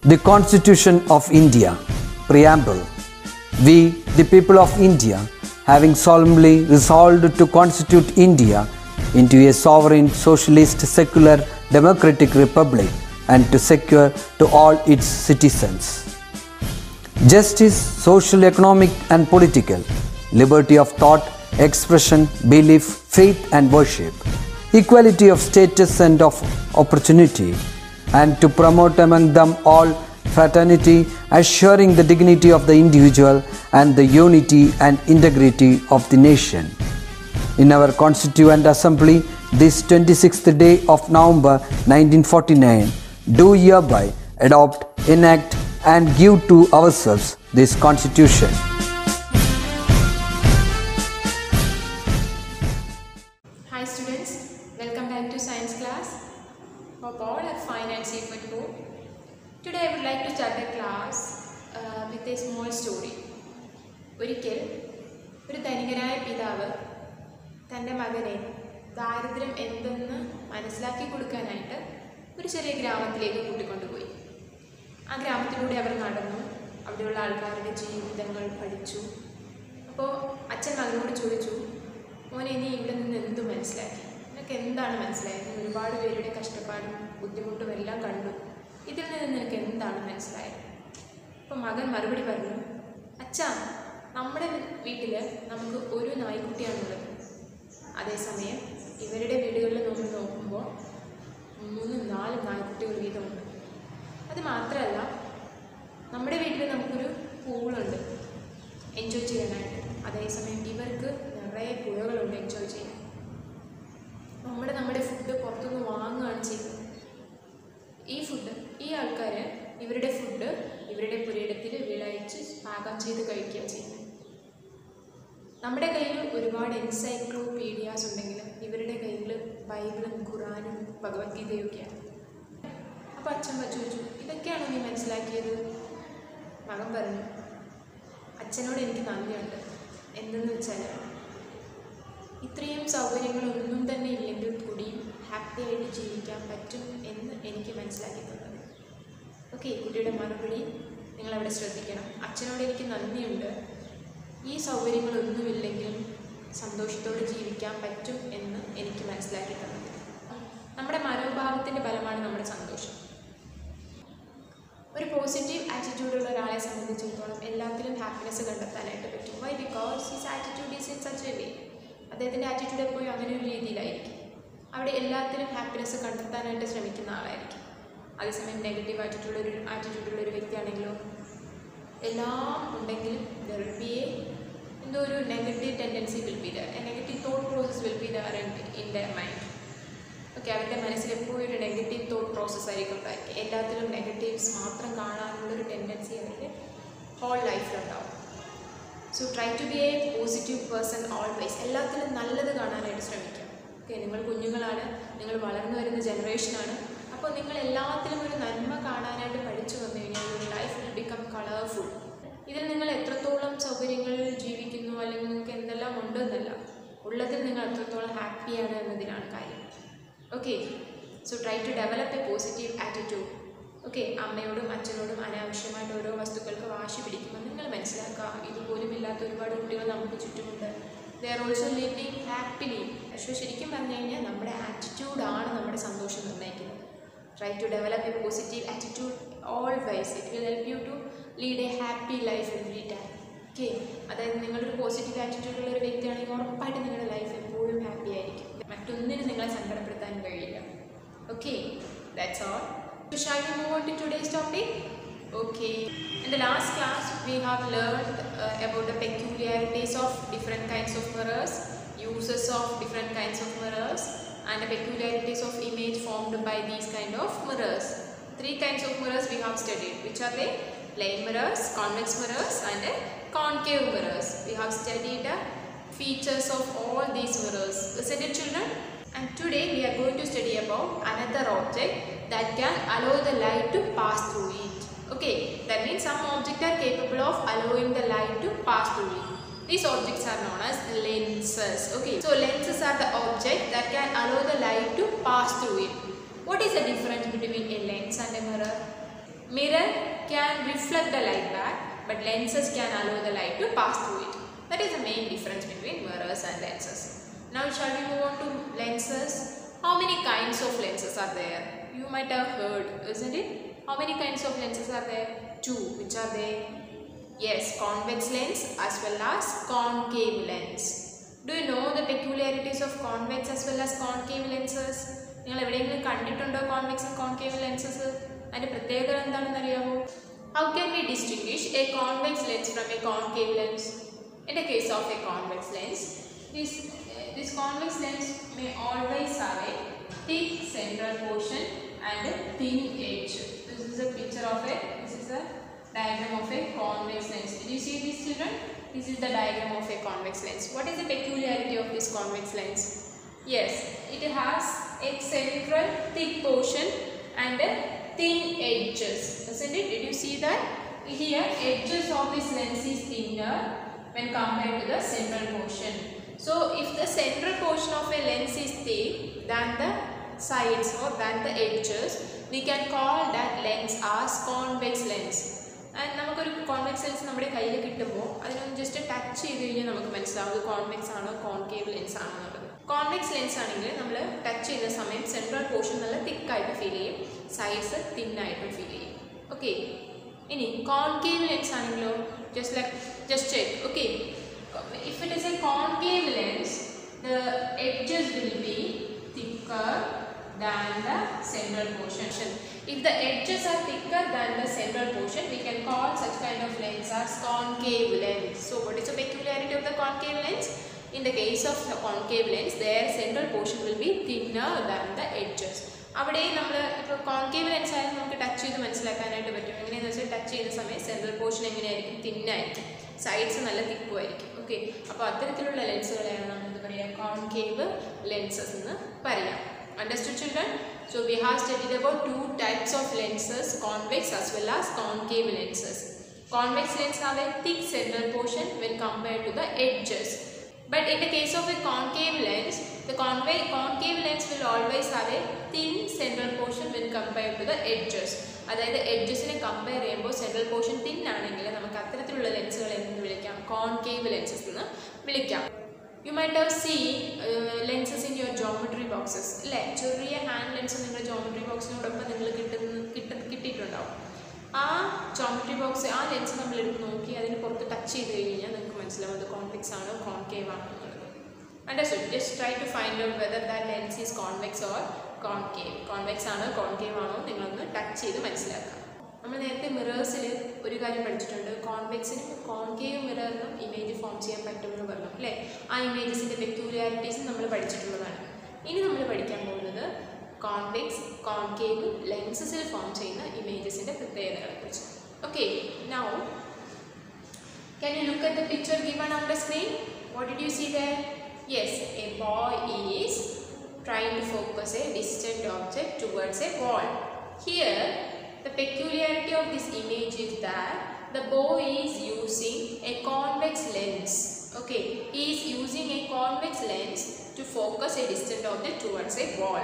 The Constitution of India, Preamble. We, the people of India, having solemnly resolved to constitute India into a sovereign, socialist, secular, democratic republic and to secure to all its citizens justice, social, economic and political, liberty of thought, expression, belief, faith and worship, equality of status and of opportunity, and to promote among them all fraternity, assuring the dignity of the individual and the unity and integrity of the nation. In our Constituent Assembly, this 26th day of November 1949, do hereby adopt, enact and give to ourselves this Constitution. Hi students, welcome back to science class. Hope all are fine and safe at home. Today I would like to start the class with a small story. ഒരിക്കൽ ഒരു ധനികനായ പിതാവ് തൻ്റെ മകനെ ദാരിദ്ര്യം എന്തെന്ന് മനസ്സിലാക്കി കൊടുക്കാനായിട്ട് ഒരു ചെറിയ ഗ്രാമത്തിലേക്ക് കൂട്ടിക്കൊണ്ടുപോയി. ആ ഗ്രാമത്തിലൂടെ അവർ നടന്നു, അവിടെയുള്ള ആൾക്കാരുടെ ജീവിതങ്ങൾ പഠിച്ചു. അപ്പോൾ അച്ഛൻ മകനോട് ചോദിച്ചു, മോനെ നീ ഇവിടെ നിന്ന് എന്തു മനസ്സിലാക്കി? നിനക്ക് എന്താണ് മനസ്സിലായത്? ഒരുപാട് പേരുടെ കഷ്ടപ്പാടും ബുദ്ധിമുട്ടും എല്ലാം കണ്ടു. ഇതിൽ നിന്ന് നിനക്ക് എന്താണ് മനസ്സിലായത്? അപ്പോൾ മകൻ മറുപടി പറഞ്ഞു, അച്ഛാ, നമ്മുടെ വീട്ടിൽ നമുക്ക് ഒരു നായ്ക്കുട്ടിയാണുള്ളത്. അതേസമയം ഇവരുടെ വീടുകളിൽ നമ്മൾ നോക്കുമ്പോൾ 3-4 നായ്ക്കുട്ടികൾ വീതമുണ്ട്. അത് മാത്രമല്ല, നമ്മുടെ വീട്ടിൽ നമുക്കൊരു പൂളുണ്ട് എൻജോയ് ചെയ്യാനായിട്ട്. അതേസമയം ഇവർക്ക് നിറയെ പുഴകളുണ്ട് എൻജോയ് ചെയ്യാൻ. നമ്മുടെ ഫുഡ് പുറത്തുനിന്ന് വാങ്ങുകയാണ് ചെയ്യുന്നത്. ഈ ആൾക്കാർ ഇവരുടെ ഫുഡ് ഇവരുടെ പുരയിടത്തിൽ വിളയിച്ച് പാകം ചെയ്ത് കഴിക്കുക ചെയ്യുന്നത്. നമ്മുടെ കയ്യിൽ ഒരുപാട് എൻസൈക്ലോപീഡിയാസ് ഉണ്ടെങ്കിലും ഇവരുടെ കയ്യിൽ ബൈബിളും ഖുറാനും ഭഗവത്ഗീതയൊക്കെയാണ്. അപ്പോൾ അച്ഛൻ ചോദിച്ചു, ഇതൊക്കെയാണോ നീ മനസ്സിലാക്കിയത്? മകൻ പറഞ്ഞു, അച്ഛനോട് എനിക്ക് നന്ദിയുണ്ട്. എന്തെന്ന് വെച്ചാൽ ഇത്രയും സൗകര്യങ്ങളൊന്നും തന്നെ ഇല്ലെങ്കിൽ കൂടിയും ഹാപ്പി ആയിട്ട് ജീവിക്കാൻ പറ്റും എന്ന് എനിക്ക് മനസ്സിലാക്കി തന്നത്. ഓക്കെ, കുട്ടിയുടെ മറുപടി നിങ്ങളവിടെ ശ്രദ്ധിക്കണം. അച്ഛനോട് എനിക്ക് നന്ദിയുണ്ട്, ഈ സൗകര്യങ്ങളൊന്നുമില്ലെങ്കിലും സന്തോഷത്തോടെ ജീവിക്കാൻ പറ്റും എന്ന് എനിക്ക് മനസ്സിലാക്കി തന്നത്. നമ്മുടെ മനോഭാവത്തിൻ്റെ ഫലമാണ് നമ്മുടെ സന്തോഷം. ഒരു പോസിറ്റീവ് ആറ്റിറ്റ്യൂഡുള്ള ഒരാളെ സംബന്ധിച്ചിടത്തോളം എല്ലാത്തിലും ഹാപ്പിനെസ് കണ്ടെത്താനായിട്ട് പറ്റും. Why? Because his attitude is in such a way. അദ്ദേഹത്തിൻ്റെ ആറ്റിറ്റ്യൂഡ് എപ്പോഴും അങ്ങനെ ഒരു രീതിയിലായിരിക്കും. അവിടെ എല്ലാത്തിലും ഹാപ്പിനെസ് കണ്ടെത്താനായിട്ട് ശ്രമിക്കുന്ന ആളായിരിക്കും. അതേസമയം നെഗറ്റീവ് ആറ്റിറ്റ്യൂഡുള്ള ഒരു വ്യക്തിയാണെങ്കിലോ എല്ലാം ഉണ്ടെങ്കിലും there will be എന്തോ ഒരു negative tendency will be there, A negative thought process will be there in there mind. Okay, അവരുടെ മനസ്സിൽ എപ്പോഴും ഒരു നെഗറ്റീവ് തോട്ട് പ്രോസസ് ആയിരിക്കും ഉണ്ടായിരിക്കും. എല്ലാത്തിലും നെഗറ്റീവ്സ് മാത്രം കാണാനുള്ളൊരു ടെൻഡൻസി അവരുടെ ഹോൾ ലൈഫിലുണ്ടാവും. So try to be a positive person always. എല്ലാത്തിലും നല്ലത് കാണാനായിട്ട് ശ്രമിക്കുക. ഓക്കെ, നിങ്ങൾ കുഞ്ഞുങ്ങളാണ്, നിങ്ങൾ വളർന്നു വരുന്ന ജനറേഷനാണ്. അപ്പോൾ നിങ്ങൾ എല്ലാത്തിലും ഒരു നന്മ കാണാനായിട്ട് പഠിച്ചു വന്നു കഴിഞ്ഞാൽ ഒരു ലൈഫ് വിൽ ബിക്കം കളർഫുൾ. ഇതിൽ നിങ്ങൾ എത്രത്തോളം സൗകര്യങ്ങൾ ജീവിക്കുന്നു അല്ലെങ്കിൽ നിങ്ങൾക്ക് എന്തെല്ലാം ഉണ്ടെന്നല്ല, ഉള്ളതിൽ നിങ്ങൾ എത്രത്തോളം ഹാപ്പിയാണ് എന്നതിനാണ് കാര്യം. Okay, so try to develop a positive attitude. Okay, അമ്മയോടും അച്ഛനോടും അനാവശ്യമായിട്ട് ഓരോ വസ്തുക്കൾക്ക് വാശി പിടിക്കുമ്പോൾ നിങ്ങൾ മനസ്സിലാക്കുക, ഇതുപോലും ഇല്ലാത്ത ഒരുപാട് കുട്ടികൾ നമുക്ക് ചുറ്റുമുണ്ട്. They are also living happily. പക്ഷേ ശരിക്കും പറഞ്ഞു കഴിഞ്ഞാൽ നമ്മുടെ ആറ്റിറ്റ്യൂഡാണ് നമ്മുടെ സന്തോഷം നിർണ്ണയിക്കുന്നത്. Try to develop a positive attitude always. It will help you to lead a happy life every time. Okay, അതായത് നിങ്ങളൊരു പോസിറ്റീവ് ആറ്റിറ്റ്യൂഡുള്ള ഒരു വ്യക്തിയാണെങ്കിൽ ഉറപ്പായിട്ട് നിങ്ങളുടെ ലൈഫ് എപ്പോഴും ഹാപ്പി ആയിരിക്കും. മറ്റൊന്നിനും നിങ്ങളെ സങ്കടപ്പെടുത്താനും കഴിയില്ല. Okay, that's all. So shall we move on to today's topic? Okay, in the last class we have learned about the peculiarities of different kinds of mirrors, uses of different kinds of mirrors, and the peculiarities of image formed by these kind of mirrors. 3 kinds of mirrors we have studied. Which are they? Plane mirrors, convex mirrors and concave mirrors. We have studied the features of all these mirrors. Isn't it, children? And today we are going to study about another object that can allow the light to pass through it. Okay, that means some objects are capable of allowing the light to pass through it. These objects are known as lenses. Okay, so lenses are the object that can allow the light to pass through it. What is the difference between a lens and a mirror? Mirror can reflect the light back, but lenses can allow the light to pass through it. That is the main difference between mirrors and lenses. Now shall we move on to lenses? How many kinds of lenses are there? You might have heard, isn't it? How many kinds of lenses are there? Two. Which are they? Yes, convex lens as well as concave lens. Do you know the peculiarities of convex as well as concave lenses? You have ever convex and concave lenses? How can we distinguish a convex lens from a concave lens? In the case of a convex lens, this convex lens may always have a thick central portion and a thin edge. This is a picture of a diagram of a convex lens. Did you see this, children? This is the diagram of a convex lens. What is the peculiarity of this convex lens? Yes, it has a central thick portion and a thin edges. Isn't it? Did you see that? Here, edges of this lens is thinner when compared to the central portion. So, if the central portion of a lens is thick than the sides or than the edges, we can call that lens as convex lens. And we convex lens just touch it, convex or concave lens. Convex lens we touch the central portion thick feel, sides thin feel. Okay. In concave lens just check. Okay. If it is a concave lens, the edges will be thicker than the central portion. If the edges are thicker than the central portion, we can call such kind of lens as concave lens. So what is the peculiarity of the concave lens? In the case of the concave lens, their central portion will be thinner than the edges. If concave lens touch the central portion thin, sides are thick. Okay, so lenses concave lenses. Understood, children? So we have studied about two types of lenses, convex as well as concave lenses. Convex lenses have a thick central portion when compared to the edges. But in the case of a concave lens, the concave lens will always have a thin central portion when compared to the edges. That is, the edges in compare rainbow central portion thin concave lenses. You might have seen lenses in your geometry boxes. Hand lens in your geometry box. Geometry box lens touch convex or concave. Understood? Just try to find out whether that lens is convex or concave. Convex or concave touch mirrors convex and concave mirror image form images peculiarities convex, concave lenses form images. Okay, now can you look at the picture given on the screen? What did you see there? Yes, a boy is trying to focus a distant object towards a wall. Here, the peculiarity of this image is that the boy is using a convex lens. Okay, he is using a convex lens to focus a distant object towards a wall.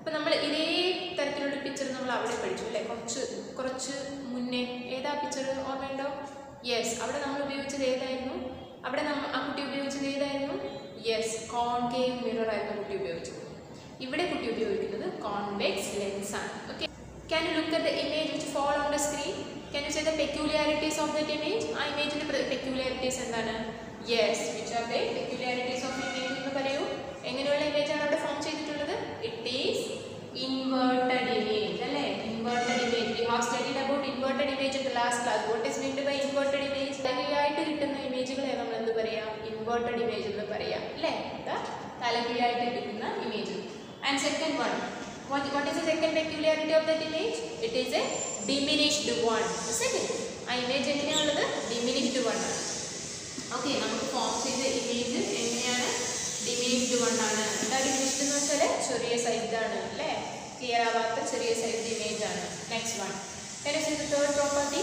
Now, we have this picture. Yes, yes, concave mirror. Convex lens. Okay. Can you look at the image which fall on the screen? Can you say the peculiarities of that image? Image in the peculiarities. Yes, which are the peculiarities of image? It is inverted image. Inverted image. We have studied about inverted image in the last class. What is meant by inverted image? Inverted image. Image. And second one. What is the second peculiarity of that image? It is a diminished one. Isn't it? Image is diminished one. Okay, we form the image diminished one. That diminished size. Clear size image. Next one. Can you see the third property?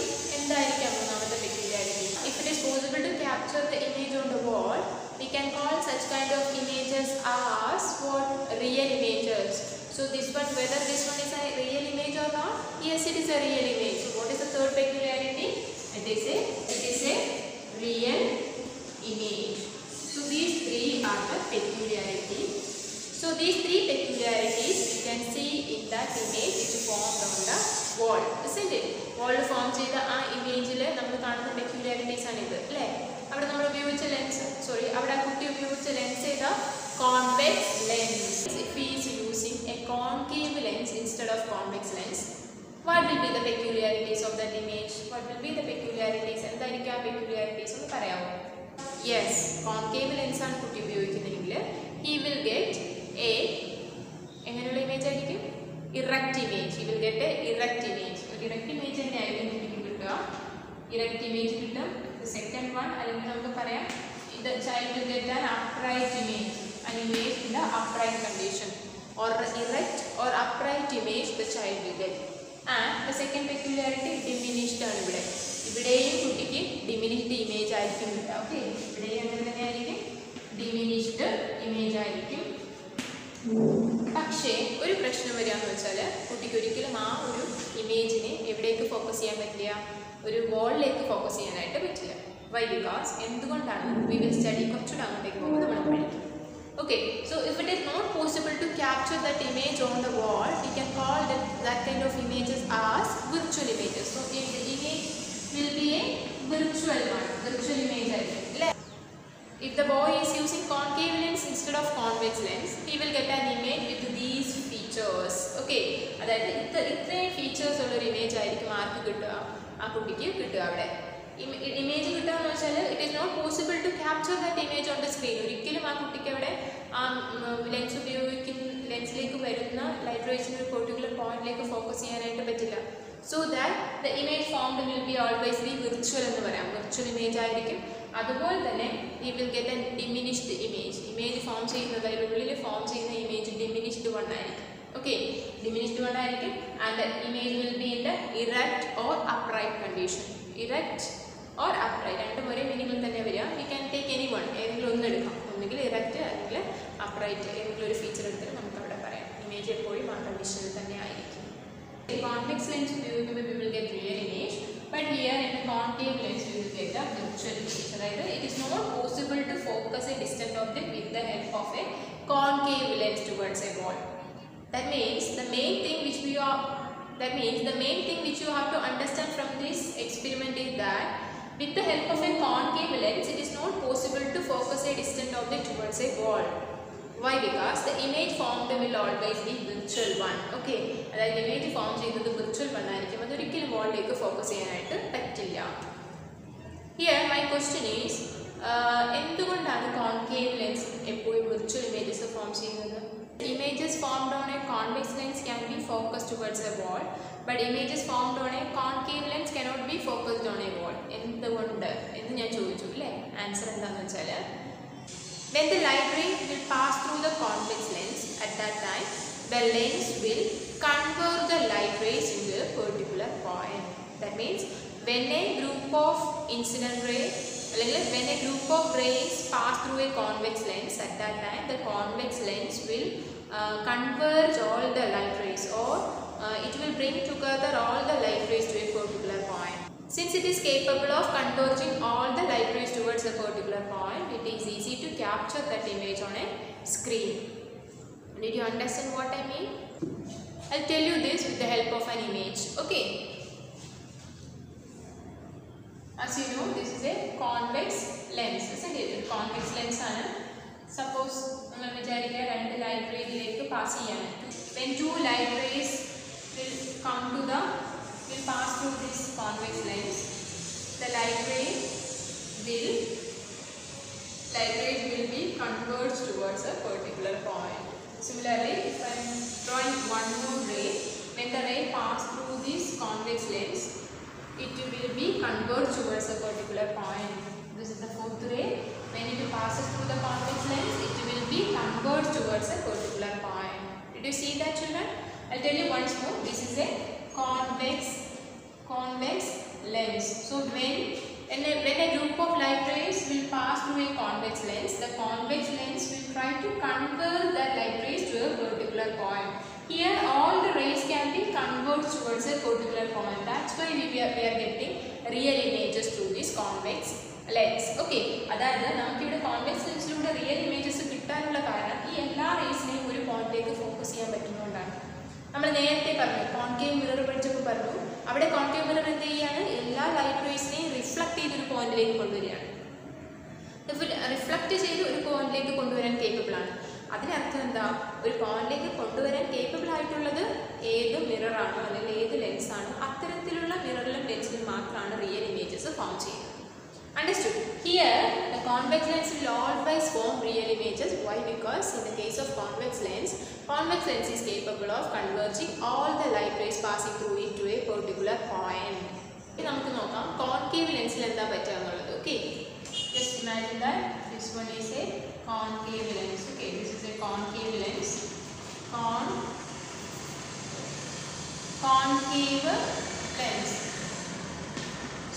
Peculiarity. If it is possible to capture the image on the wall, we can call such kind of images as what? Real images. So this one, whether this one is a real image or not? Yes, it is a real image. So what is the third peculiarity? It is a real image. So these three are the peculiarities. So these three peculiarities we can see in that image which formed on the wall, isn't it? Wall form ചെയ്ത ആ ഇമേജിൽ നമ്മൾ കാണുന്ന peculiarities ആണ് ഇത് അല്ലേ? അവിടെ നമ്മൾ ഉപയോഗിച്ച ലെൻസ്, സോറി അവിടെ ആ കുട്ടി ഉപയോഗിച്ച ലെൻസ് ഏതാ? Convex lens. If he is using a concave lens instead of convex lens, what will be the peculiarities of that image? What will be the peculiarities? എന്തായിരിക്കും ആ peculiarities ഒന്ന് പറയാമോ? Yes, concave lens ആണ് കുട്ടി ഉപയോഗിക്കുന്നതെങ്കിൽ he will get a എങ്ങനെയുള്ള image ആയിരിക്കും? Erect image. he will get a erect image. ഒരു ഇറക്റ്റ് ഇമേജ് തന്നെ ആയിരിക്കും കുട്ടിക്ക് കിട്ടുക. ഇറക്റ്റ് ഇമേജ് കിട്ടും. സെക്കൻഡ് വൺ അല്ലെങ്കിൽ നമുക്ക് പറയാം the child will get an upright image, an image in the upright condition, or erect or upright image the child will get. And the second peculiarity, diminished ആണ് ഇവിടെ. ഇവിടെയും കുട്ടിക്ക് diminished image ആയിരിക്കും കിട്ടുക. Okay, ഇവിടെയും അങ്ങനെ തന്നെ ആയിരിക്കും, diminished image ആയിരിക്കും. പക്ഷേ ഒരു പ്രശ്നം വരികയെന്ന് വെച്ചാൽ കുട്ടിക്ക് ഒരിക്കലും ആ ഒരു ഇമേജിനെ എവിടേക്ക് ഫോക്കസ് ചെയ്യാൻ പറ്റില്ല? ഒരു വോളിലേക്ക് ഫോക്കസ് ചെയ്യാനായിട്ട് പറ്റില്ല. Why? Because എന്തുകൊണ്ടാണ്? We will study കുറച്ചുകൂടെ അങ്ങോട്ടേക്ക് പോകുമ്പോൾ നമ്മൾ പഠിക്കും. Okay, so if it is not possible to capture that image on the wall, we can call that kind of images as virtual images. So the image will be a virtual one, virtual image ആയിരിക്കും. If the boy is using concave lens instead of convex lens, he will get an image with these features. Okay, അതായത് ഇത്രയും features ഉള്ള ഒരു image ആയിരിക്കും ആർക്ക് കിട്ടുക? ആ കുട്ടിക്ക് കിട്ടുക. അവിടെ ഇമേജ് കിട്ടുക എന്ന് വെച്ചാൽ it is not possible to capture that image on the screen. ഒരിക്കലും ആ കുട്ടിക്ക് അവിടെ ആ ലെൻസ് ലെൻസിലേക്ക് വരുന്ന ലൈറ്റ് റേസിന് ഒരു പെർട്ടിക്കുലർ പോയിന്റിലേക്ക് ഫോക്കസ് ചെയ്യാനായിട്ട് പറ്റില്ല. So that the image formed will be always be virtual എന്ന് പറയാം. വിർച്വൽ ഇമേജ് ആയിരിക്കും. അതുപോലെ തന്നെ we will get A diminished image. Image form ചെയ്യുന്നത് അതിനുള്ളിൽ ഫോം ചെയ്യുന്ന ഇമേജ് ഡിമിനിഷ്ഡ് വൺ ആയിരിക്കും. ഓക്കെ, ഡിമിനിഷ്ഡ് വൺ ആയിരിക്കും. And the image will be in the erect or upright condition. Erect or upright രണ്ടും ഒരേ മീനിങ്ങിൽ തന്നെ വരിക. We can take any one, ഏതെങ്കിലും ഒന്ന് എടുക്കാം. ഒന്നുകിൽ ഇറക്റ്റ് അല്ലെങ്കിൽ അപ്രൈറ്റ്, ഏതെങ്കിലും ഒരു ഫീച്ചർ എടുത്തിട്ട് നമുക്ക് അവിടെ പറയാം. ഇമേജ് എപ്പോഴും ആ കണ്ടീഷനിൽ തന്നെ ആയിരിക്കും. കോൺവെക്സ് ലെൻസ് ഉപയോഗിക്കുമ്പോൾ we will get real image, but here in the concave lens we will get a virtual image. അതായത് it is not possible to focus a distant object with the help of a concave lens towards a wall. That means the main thing which you have to understand from this experiment is that with the help of a concave lens it is not possible to focus a distant object towards a wall. Why? Because the image formed will always be virtual one. Okay, അതായത് image form ചെയ്യുന്നത് virtual one ആയിരിക്കും. അതൊരിക്കലും വോളിലേക്ക് focus ചെയ്യാനായിട്ട് പറ്റില്ല. Here my question is, എന്തുകൊണ്ടാണ് concave lens എപ്പോഴും virtual images form ചെയ്യുന്നത്? Images formed on a convex lens can be focused towards a wall, but images formed on a concave lens cannot be focused on a wall. എന്തുകൊണ്ട് എന്ന് ഞാൻ ചോദിച്ചു അല്ലേ? Answer എന്താണെന്ന് വെച്ചാൽ, when the light ray will pass through the convex lens, at that time the lens will converge the light rays into a particular point. That means when a group of incident rays, when a group of rays pass through a convex lens, at that time the convex lens will converge all the light rays, or it will bring together all the light rays to a particular point. Since it is capable of converging all the light rays towards a particular point, it is easy to capture that image on a screen. Did you understand what I mean? I'll tell you this with the help of an image. Okay. As you know, this is a convex lens, isn't it? Convex lens ആണ്. Suppose നമ്മൾ വിചാരിക്കുക രണ്ട് light റേയിലേക്ക് pass ചെയ്യാണ്. When two light rays will pass through this convex lens, the light rays will be converged towards a particular point. Similarly, if I am drawing one more ray, when the ray pass through this convex lens, it will be converged towards a particular point. This is the fourth ray. When it passes through the convex lens, it will be converged towards a particular point. Did you see that, children? I'll tell you once more. This is a convex lens. So when a group of light rays will pass through a convex lens, the convex lens will try to convert that light rays to a particular point. Here all the rays can be converged towards a particular particular point. That's why we are getting real images through this convex lens. Okay, അതായത് നമുക്കിവിടെ convex ലെൻസിലൂടെ real images കിട്ടാനുള്ള കാരണം ഈ എല്ലാ റേസിനെയും ഒരു പോയിന്റിലേക്ക് focus ചെയ്യാൻ പറ്റുന്നതുകൊണ്ടാണ്. നമ്മൾ നേരത്തെ പറഞ്ഞു കോൺകേവ് മിറർ പഠിച്ചപ്പോൾ പറഞ്ഞു അവിടെ കോൺകേവ് മിറർ എന്ത് ചെയ്യാണ്, എല്ലാ ലൈറ്റ് റേസിനെയും റിഫ്ലക്ട് ചെയ്തൊരു പോയിന്റിലേക്ക് കൊണ്ടുവരികയാണ്. റിഫ്ലക്ട് ചെയ്ത് ഒരു പോയിന്റിലേക്ക് കൊണ്ടുവരാൻ കേപ്പബിൾ ആണ്. അതിനർത്ഥം എന്താ, ഒരു പോയിന്റിലേക്ക് കൊണ്ടുവരാൻ കേപ്പബിൾ ആയിട്ടുള്ളത് ഏത് മിററാണോ അല്ലെങ്കിൽ ഏത് ലെൻസാണോ അത്തരത്തിലുള്ള മിററിലും ലെൻസിലും മാത്രമാണ് റിയൽ ഇമേജസ് ഫോം ചെയ്യുന്നത്. Understood? Here the convex lens will always form real images. Why? Because in the case of convex lens is capable of converging all the light rays passing through it to a particular point. നമുക്ക് നോക്കാം concave ലെൻസിൽ എന്താ പറ്റുക എന്നുള്ളത്. Okay, just imagine that this one is a concave lens. Okay, this is a concave lens. Concave lens.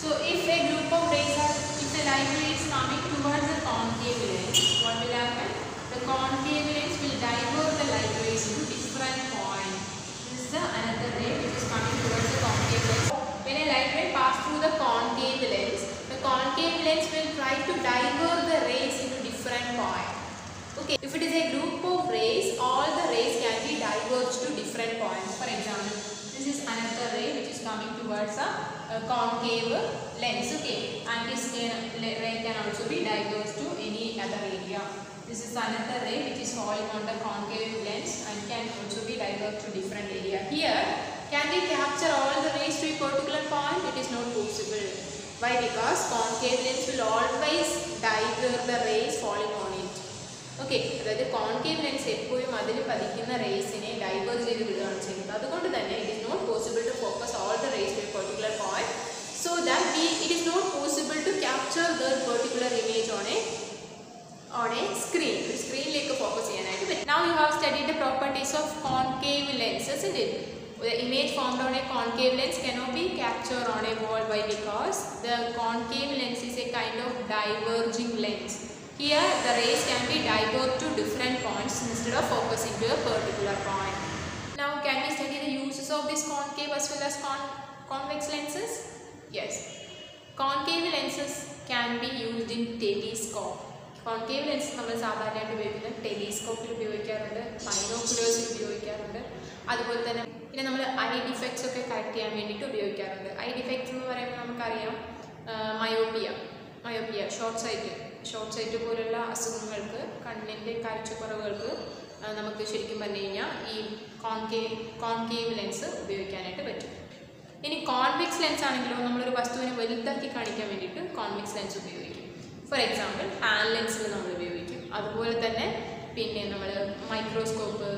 So if a group of rays if the light ray is coming towards the concave lens, what will happen? The concave lens will divert the light rays into different points. This is the another ray which is coming towards the concave lens. When a light ray passes through the concave lens will try to divert the rays into different points. Okay, if it is a group of rays, all the rays can be diverged to different points. For example, this is another ray which is coming towards a concave lens. Okay, and this ray can also be diverged to any other area. This is another ray which is falling on the concave lens and can also be diverged to different area. Here, can we capture all the rays to a particular point? It is not possible. Why? Because concave lens will always divert the rays falling on it. Okay, അതായത് concave lens എപ്പോഴും അതിൽ പതിക്കുന്ന റേസിനെ diverge ചെയ്ത് വിടുകയാണ് ചെയ്യുന്നത്. അതുകൊണ്ട് തന്നെ it is not possible to focus all the rays to a particular point, so that it is not possible to capture the particular image on a screen. ഒരു സ്ക്രീനിലേക്ക് ഫോക്കസ് ചെയ്യാനായിട്ട് പറ്റും. Now you have studied the properties of concave lenses, isn't it? The image formed on a concave lens cannot be captured on a wall. Why? Because the concave lens is a kind of diverging lens. Here the rays can be diverged to different points instead of focusing to a particular point. Now can we study the uses of this concave as well as convex lenses? Yes. Concave lenses can be used in telescope. Concave lenses നമ്മൾ സാധാരണയായിട്ട് ഉപയോഗിക്കുന്നത് ടെലിസ്കോപ്പിൽ ഉപയോഗിക്കാറുണ്ട്, ബൈനോക്കുലേഴ്സിൽ ഉപയോഗിക്കാറുണ്ട്. അതുപോലെ തന്നെ പിന്നെ നമ്മൾ I defects ഒക്കെ കറക്റ്റ് ചെയ്യാൻ വേണ്ടിയിട്ട് ഉപയോഗിക്കാറുണ്ട്. ഐ ഡിഫക്ട്സ് എന്ന് പറയുമ്പോൾ നമുക്കറിയാം മയോപ്പിയ, ഷോർട്ട് സൈറ്റ് പോലുള്ള അസുഖങ്ങൾക്ക്, കണ്ണിൻ്റെ കാഴ്ചക്കുറവുകൾക്ക് നമുക്ക് ശരിക്കും പറഞ്ഞു കഴിഞ്ഞാൽ ഈ കോൺകേവ് ലെൻസ് ഉപയോഗിക്കാനായിട്ട് പറ്റും. ഇനി കോൺവെക്സ് ലെൻസ് ആണെങ്കിലോ നമ്മളൊരു വസ്തുവിനെ വലുതാക്കി കാണിക്കാൻ വേണ്ടിയിട്ട് കോൺവെക്സ് ലെൻസ് ഉപയോഗിക്കും. ഫോർ എക്സാമ്പിൾ ഹാൻഡ് ലെൻസിൽ നമ്മൾ ഉപയോഗിക്കും. അതുപോലെ തന്നെ പിന്നെ നമ്മൾ മൈക്രോസ്കോപ്പ്,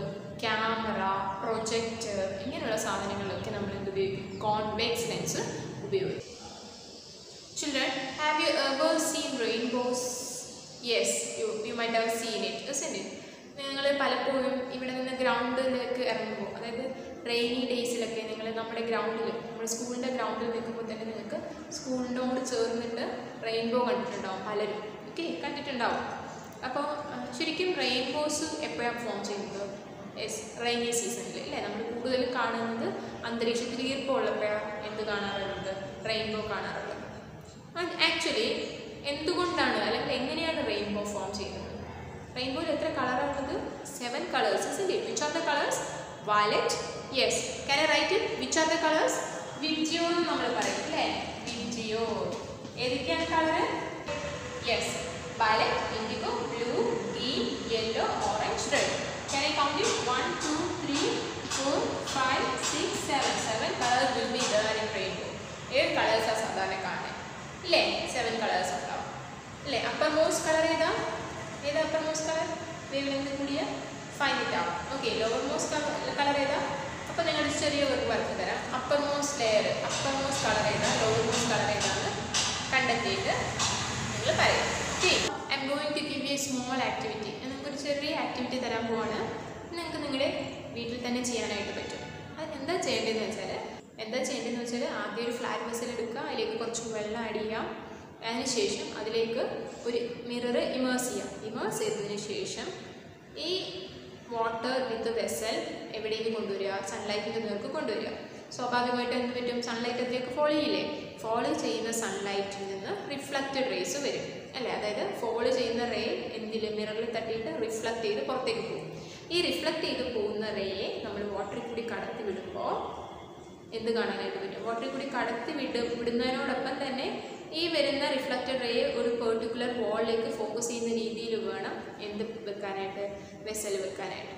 ക്യാമറ, പ്രൊജക്ടർ ഇങ്ങനെയുള്ള സാധനങ്ങളൊക്കെ നമ്മൾ എന്ത് ഉപയോഗിക്കും, കോൺവെക്സ് ലെൻസ് ഉപയോഗിക്കും. Children, have you ever seen rainbows? Yes, you might have seen it, isn't it? നിങ്ങൾ പലപ്പോഴും ഇവിടെ നിന്ന് ഗ്രൗണ്ടിലേക്ക് ഇറങ്ങുമ്പോൾ, അതായത് റെയിനി ഡേയ്സിലൊക്കെ നിങ്ങൾ നമ്മുടെ സ്കൂളിൻ്റെ ഗ്രൗണ്ടിൽ നിൽക്കുമ്പോൾ തന്നെ നിങ്ങൾക്ക് സ്കൂളിനോട് ചേർന്നിട്ട് റെയിൻബോ കണ്ടിട്ടുണ്ടാവും പലരും. ഓക്കെ, കണ്ടിട്ടുണ്ടാവും. അപ്പോൾ ശരിക്കും റെയിൻബോസ് എപ്പോഴാണ് ഫോം ചെയ്യുന്നത്? യെസ്, റെയിനി സീസണിൽ അല്ലേ. നമ്മൾ കൂടുതൽ കാണുന്നത് അന്തരീക്ഷത്തിൽ ഈർപ്പമുള്ളപ്പോഴാണ് എന്ത് കാണാറുള്ളത്, റെയിൻബോ കാണാറുള്ളത്. ആക്ച്വലി എന്തുകൊണ്ടാണ് അല്ലെങ്കിൽ എങ്ങനെയാണ് റെയിൻബോ ഫോം ചെയ്യുന്നത്? റെയിൻബോയിൽ എത്ര കളറാണുള്ളത്? 7 കളേഴ്സ്. ഇല്ലേ? Which are the colours? Violet. Yes, can I write it? Which are the colours? VIBGYOR എന്ന് നമ്മൾ പറയും അല്ലേ, വിബ്ജിയോ. ഏതൊക്കെയാണ് colour? Yes, violet, indigo, blue, green, yellow, orange, red. Can I count it? 1 2 3 4 5 6 7 7 colours will be there in rainbow. 7 കളേഴ്സാണ് സാധാരണ കാണുന്നത് ഇല്ലേ? 7 colours ഉണ്ടാവും അല്ലേ? അപ്പർ മോസ്റ്റ് കളർ ഏതാ upper most colour? Wavelength കൂടിയ find it out. Okay, lowermost colour ഏതാ? അപ്പോൾ നിങ്ങളുടെ ചെറിയ ഒരു വർക്ക് തരാം. Uppermost layer, uppermost colour ഏതാ, ലോവർ മോസ്റ്റ് കളർ ഏതാന്ന് കണ്ടെത്തിയിട്ട് നിങ്ങൾ പറയും. Okay, I'm going to give a small activity. നിങ്ങൾക്കൊരു ചെറിയ ആക്ടിവിറ്റി തരാൻ പോവാണ്. നിങ്ങൾക്ക് നിങ്ങളുടെ വീട്ടിൽ തന്നെ ചെയ്യാനായിട്ട് പറ്റും. അത് എന്താ ചെയ്യേണ്ടതെന്ന് വെച്ചാൽ ആദ്യം ഒരു ഫ്ലാറ്റ് വെസൽ എടുക്കുക, അതിലേക്ക് കുറച്ച് വെള്ളം ആഡ് ചെയ്യാം. അതിനുശേഷം അതിലേക്ക് ഒരു മിറർ ഇമേഴ്സ് ചെയ്തതിന് ശേഷം ഈ വാട്ടർ വിത്ത് വെസൽ എവിടേക്ക് കൊണ്ടുവരിക? സൺലൈറ്റിൻ്റെ നേർക്ക് കൊണ്ടുവരിക. സ്വാഭാവികമായിട്ട് എന്ത് പറ്റും, സൺലൈറ്റ് അതിലേക്ക് ഫോളോ ചെയ്യില്ലേ. ഫോളോ ചെയ്യുന്ന സൺലൈറ്റിൽ നിന്ന് റിഫ്ലക്റ്റഡ് റേസ് വരും അല്ലേ. അതായത് ഫോളോ ചെയ്യുന്ന റേ എന്തിൽ, മിററിൽ തട്ടിയിട്ട് റിഫ്ലക്റ്റ് ചെയ്ത് പുറത്തേക്ക് പോകും. ഈ റിഫ്ലക്റ്റ് ചെയ്ത് പോകുന്ന റേയെ നമ്മൾ വാട്ടറിൽ കൂടി കടത്തി വിടുമ്പോൾ എന്ത് കാണാനായിട്ട് പറ്റും, വാട്ടറിൽ കൂടി കടത്തി വിടുന്നതിനോടൊപ്പം തന്നെ ഈ വരുന്ന റിഫ്ലക്റ്റഡ് റേ ഒരു പെർട്ടിക്കുലർ വാളിലേക്ക് ഫോക്കസ് ചെയ്യുന്ന രീതിയിൽ വേണം എന്ത് വെക്കാനായിട്ട്, വെസൽ വെക്കാനായിട്ട്.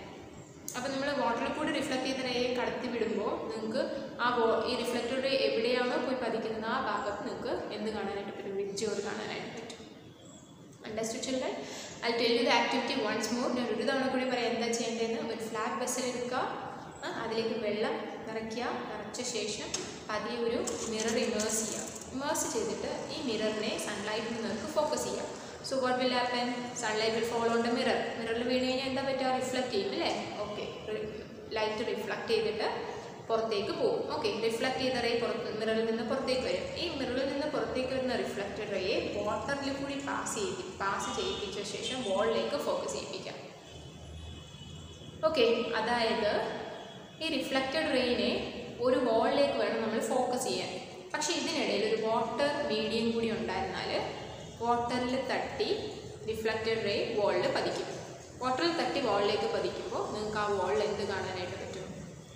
അപ്പോൾ നമ്മൾ വാട്ടറിൽ കൂടി റിഫ്ലക്റ്റ് ചെയ്ത റേയെ കടത്തി വിടുമ്പോൾ നിങ്ങൾക്ക് ഈ റിഫ്ലക്റ്റഡ് റേ എവിടെയാണോ പോയി പതിക്കുന്നത് ആ ഭാഗത്ത് നിങ്ങൾക്ക് എന്ത് കാണാനായിട്ട് പറ്റും, വിബ്ജിയോർ കാണാനായിട്ട് പറ്റും. Understood children? I tell you the activity once more. ഞാൻ ഒരു തവണ കൂടി പറയാം എന്താ ചെയ്യേണ്ടതെന്ന്. ഒരു ഫ്ലാറ്റ് വെസൽ എടുക്കുക, അതിലേക്ക് വെള്ളം നിറയ്ക്കുക. നിറച്ച ശേഷം പതിയെ ഒരു മിറർ ഇമേഴ്സ് ചെയ്യുക. ഇമേഴ്സ് ചെയ്തിട്ട് ഈ മിററിനെ സൺലൈറ്റിൽ നിങ്ങൾക്ക് ഫോക്കസ് ചെയ്യാം. So what will happen, sunlight will follow on the mirror. മിററിൽ വീണ് കഴിഞ്ഞാൽ എന്താ പറ്റുക, റിഫ്ലക്റ്റ് ചെയ്യും അല്ലേ. ഓക്കെ, ലൈറ്റ് റിഫ്ലക്റ്റ് ചെയ്തിട്ട് പുറത്തേക്ക് പോകും. ഓക്കെ, റിഫ്ലക്റ്റ് ചെയ്ത റേ മിററിൽ നിന്ന് പുറത്തേക്ക് വരും. ഈ മിററിൽ നിന്ന് പുറത്തേക്ക് വരുന്ന റിഫ്ലക്റ്റഡ് റേയെ വാട്ടറിൽ കൂടി പാസ് ചെയ്യിപ്പിച്ച ശേഷം വോളിലേക്ക് ഫോക്കസ് ചെയ്യിപ്പിക്കാം. ഓക്കെ, അതായത് ഈ റിഫ്ലക്റ്റഡ് റേയിനെ ഒരു വോളിലേക്ക് വേണം നമ്മൾ ഫോക്കസ് ചെയ്യാൻ. പക്ഷേ ഇതിനിടയിൽ ഒരു വാട്ടർ മീഡിയം കൂടി ഉണ്ടായിരുന്നാൽ വാട്ടറിൽ തട്ടി റിഫ്ലക്റ്റഡ് റേ വോളിൽ പതിക്കും. വാട്ടറിൽ തട്ടി വോളിലേക്ക് പതിക്കുമ്പോൾ നിങ്ങൾക്ക് ആ വോളിൽ എന്ത് കാണാനായിട്ട് പറ്റും,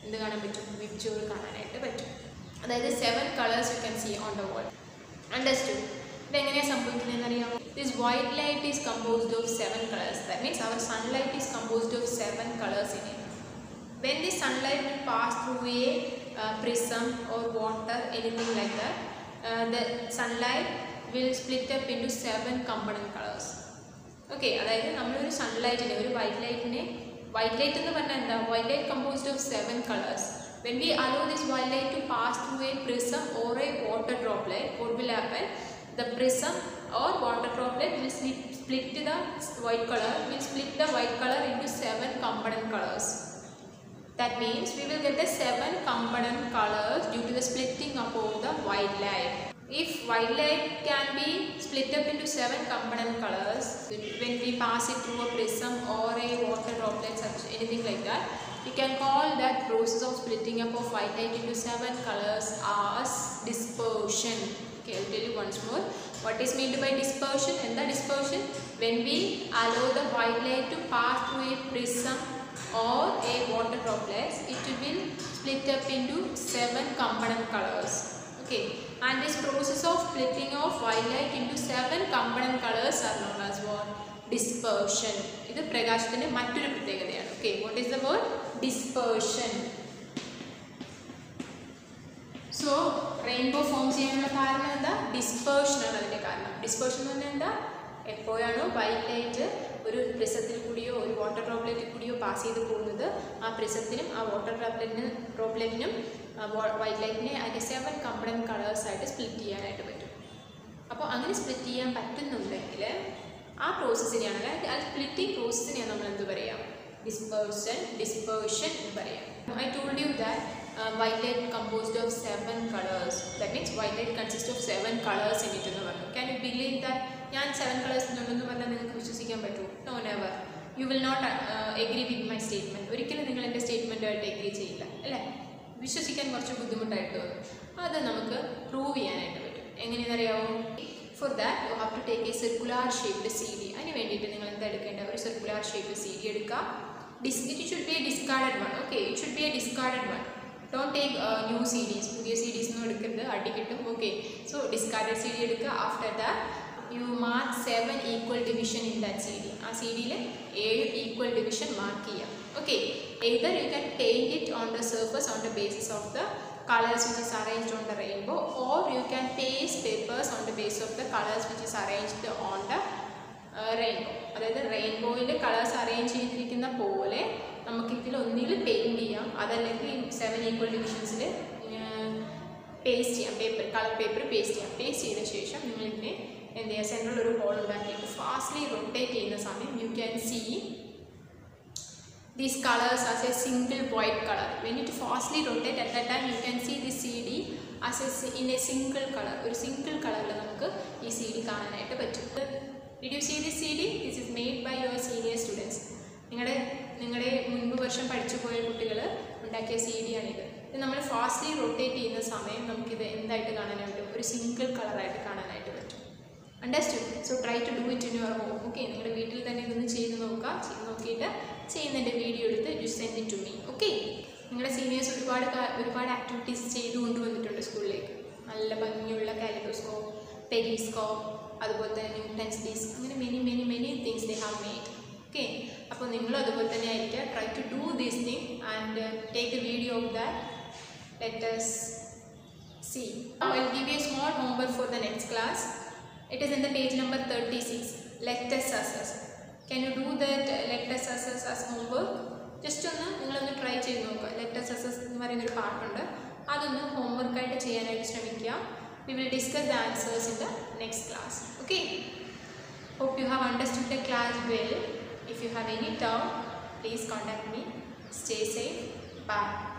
എന്ത് കാണാൻ പറ്റും, വിബ്ജിയോർ കാണാനായിട്ട് പറ്റും. അതായത് 7 colours you can see on the wall. Understood? ഇതെങ്ങനെയാണ് സംഭവിക്കുന്നതെന്ന് അറിയാമോ? This white light is composed of 7 colours. That means our sunlight is composed of 7 colours in it. When the sunlight will pass through a prism or water, anything like that, the sunlight will split up into 7 component colors. Okay, അതായത് നമ്മളൊരു സൺലൈറ്റിനെ, ഒരു white light എന്ന് പറഞ്ഞാൽ എന്താ, white light composed of 7 colours. When we allow this white light to pass through a prism or a water droplet, what will happen? The prism or water droplet will split the white color into 7 component colors. That means we will get the 7 component colors due to the splitting up of the white light. If white light can be split up into 7 component colors when we pass it through a prism or a water droplet, such anything like that, we can call that process of splitting up of white light into 7 colors as dispersion. Okay, I'll tell you once more. What is meant by dispersion? And the dispersion, when we allow the white light to pass through a prism or a water droplets, it will split up into 7 component colors. Okay, and this process of splitting of white light into 7 component colors are known as what? Dispersion. ഇത് പ്രകാശത്തിന്റെ മറ്റൊരു പ്രത്യേകതയാണ്. Okay, what is the word? Dispersion. So rainbow form ചെയ്യാനുള്ള കാരണം എന്താ? Dispersion ആണ് അതിന്റെ കാരണം. ഡിസ്പേർഷൻ എന്ന് പറഞ്ഞാൽ എന്താ? എപ്പോഴാണോ വൈറ്റ് ലൈറ്റ് ഒരു പ്രിസത്തിൽ കൂടിയോ ഒരു വാട്ടർ ഡ്രോപ്ലെറ്റിൽ കൂടിയോ പാസ് ചെയ്ത് പോകുന്നത്, ആ പ്രിസത്തിനും ആ വാട്ടർ ഡ്രോപ്ലെറ്റിനും വൈറ്റ് ലൈറ്റിനെ അതിൻ്റെ 7 കമ്പണന്റ് കളേഴ്സായിട്ട് സ്പ്ലിറ്റ് ചെയ്യാനായിട്ട് പറ്റും. അപ്പോൾ അങ്ങനെ സ്പ്ലിറ്റ് ചെയ്യാൻ പറ്റുന്നുണ്ടെങ്കിൽ ആ പ്രോസസ്സിനെയാണ്, അതായത് ആ സ്പ്ലിറ്റിംഗ് പ്രോസസ്സിനെയാണ് നമ്മൾ എന്ത് പറയാം? ഡിസ്പേർഷൻ എന്ന് പറയാം. I told you that white light composed of 7 colors. That means white light consists of 7 colors in it എന്ന് പറഞ്ഞു. Can you believe that? ഞാൻ 7 കളേഴ്സ് ഉണ്ടെന്ന് പറഞ്ഞാൽ നിങ്ങൾക്ക് വിശ്വസിക്കാൻ പറ്റുമോ? No, never. You will not agree with my statement. ഒരിക്കലും നിങ്ങൾ എൻ്റെ സ്റ്റേറ്റ്മെൻറ്റുമായിട്ട് എഗ്രി ചെയ്യില്ല അല്ലേ? വിശ്വസിക്കാൻ കുറച്ച് ബുദ്ധിമുട്ടായിട്ട് തോന്നും. അത് നമുക്ക് പ്രൂവ് ചെയ്യാനായിട്ട് പറ്റും. എങ്ങനെയെന്നറിയാമോ? For that you have to take a circular shaped CD. അതിന് വേണ്ടിയിട്ട് നിങ്ങൾ എന്താ എടുക്കേണ്ട? ഒരു circular shaped CD എടുക്കുക. It should be a discarded one. Okay, it should be a discarded one. Don't take new CDs. പുതിയ CDs ഒന്നും എടുക്കരുത്, അടി കിട്ടും. Okay, so discarded CD എടുക്കുക. After that you mark 7 equal division in that CD. ആ CDയിൽ 7 equal division mark ചെയ്യാം. Okay, either you can paint it on the surface on the basis of the colors which is arranged on the rainbow, or you can paste papers on the basis of the colors which is arranged on the rainbow. അതായത് റെയിൻബോയിൽ colours arrange ചെയ്തിരിക്കുന്ന പോലെ നമുക്കിതിൽ ഒന്നുകിൽ paint ചെയ്യാം, അതല്ലെങ്കിൽ 7 equal ഡിവിഷൻസിൽ paste ചെയ്യാം. Colour paper paste ചെയ്യാം. Paste ചെയ്ത ശേഷം നിങ്ങളിതിനെ എന്ത് ചെയ്യുക, സെൻട്രൽ ഒരു ഹോൾ ഉണ്ടാക്കിയിട്ട് ഫാസ്റ്റ്ലി റൊട്ടേറ്റ് ചെയ്യുന്ന സമയം you can see these colors as a single white color. When it fastly rotate, at that time you can see the CD as in a single color. ഒരു single കളറിൽ നമുക്ക് ഈ CD കാണാനായിട്ട് പറ്റും. Did you see this CD? This is made by your senior students. നിങ്ങളുടെ മുൻപ് വർഷം പഠിച്ചു പോയ കുട്ടികൾ ഉണ്ടാക്കിയ CD ആണിത് ഇത് നമ്മൾ ഫാസ്റ്റ്ലി റൊട്ടേറ്റ് ചെയ്യുന്ന സമയം നമുക്കിത് എന്തായിട്ട് കാണാനായിട്ട് ഒരു സിംഗിൾ കളറായിട്ട് കാണാനായിട്ട് പറ്റും. Understood? So try to do it in your home. Okay, നിങ്ങളുടെ വീട്ടിൽ തന്നെ ഇതൊന്ന് ചെയ്ത് നോക്കുക. ചെയ്ത് നോക്കിയിട്ട് ചെയ്യുന്നതിൻ്റെ വീഡിയോ എടുത്ത് you send it to me. Okay, നിങ്ങളുടെ സീനിയേഴ്സ് ഒരുപാട് ആക്ടിവിറ്റീസ് ചെയ്ത് കൊണ്ടുവന്നിട്ടുണ്ട് സ്കൂളിലേക്ക്. നല്ല ഭംഗിയുള്ള കാലിഡോസ്കോപ്പ്, പെരിസ്കോപ്പ്, അതുപോലെ തന്നെ ന്യൂട്ടൺസ് ഡിസ്ക്, അങ്ങനെ many things they have made. Okay, അപ്പോൾ നിങ്ങളും അതുപോലെ തന്നെ ആയിരിക്കുക. Try to do this thing and take a video of that. Let us see. Now I will give you a small homework for the next class. It is in the page number 36. Lectus Sussus. Can you do that Lectus Sussus as homework? Just നിങ്ങളൊന്ന് try ചെയ്ത് നോക്കുക. Lectus Sussus എന്ന് പറയുന്നൊരു പാർട്ടുണ്ട്, അതൊന്ന് ഹോംവർക്കായിട്ട് ചെയ്യാനായിട്ട് ശ്രമിക്കുക. We will discuss the answers in the next class. Okay? Hope you have understood the class well. If you have any doubt, please contact me. Stay safe. Bye.